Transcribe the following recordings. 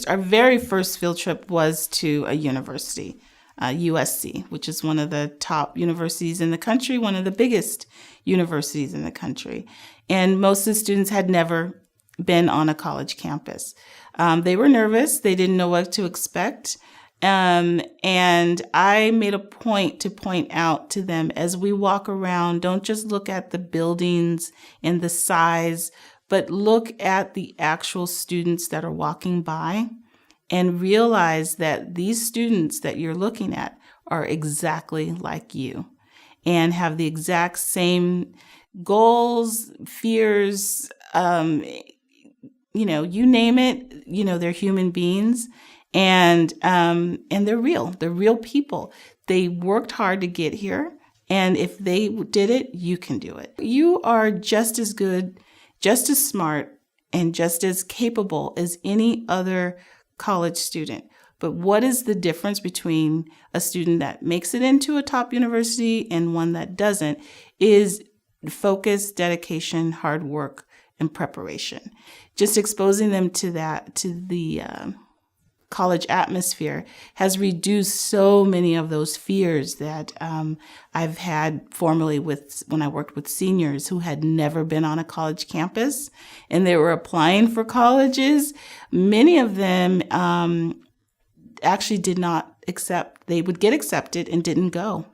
Our very first field trip was to a university, USC, which is one of the top universities in the country, one of the biggest universities in the country. And most of the students had never been on a college campus. They were nervous. They didn't know what to expect. And I made a point to point out to them as we walk around, don't just look at the buildings and the size, but look at the actual students that are walking by and realize that these students that you're looking at are exactly like you and have the exact same goals, fears, you name it, they're human beings. And they're real. They're real people. They worked hard to get here. And if they did it, you can do it. You are just as good, just as smart, and just as capable as any other college student. But what is the difference between a student that makes it into a top university and one that doesn't is focus, dedication, hard work, and preparation. Just exposing them to that, to the college atmosphere has reduced so many of those fears that I've had formerly when I worked with seniors who had never been on a college campus and they were applying for colleges. Many of them actually did not accept. They would get accepted and didn't go.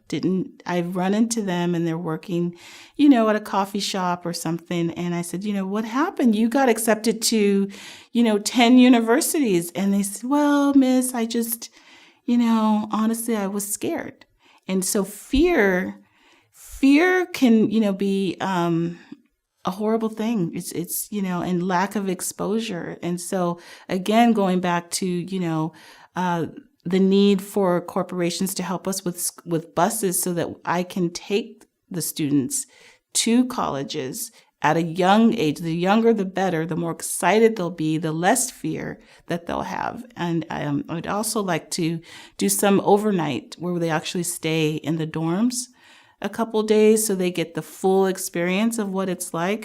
I've run into them and they're working, at a coffee shop or something. And I said, what happened? You got accepted to, 10 universities. And they said, well, miss, I just, honestly, I was scared. And so fear can, be a horrible thing. It's and lack of exposure. And so again, going back to, the need for corporations to help us with buses so that I can take the students to colleges at a young age. The younger, the better. The more excited they'll be, the less fear that they'll have. And I'd also like to do some overnight where they actually stay in the dorms a couple days so they get the full experience of what it's like.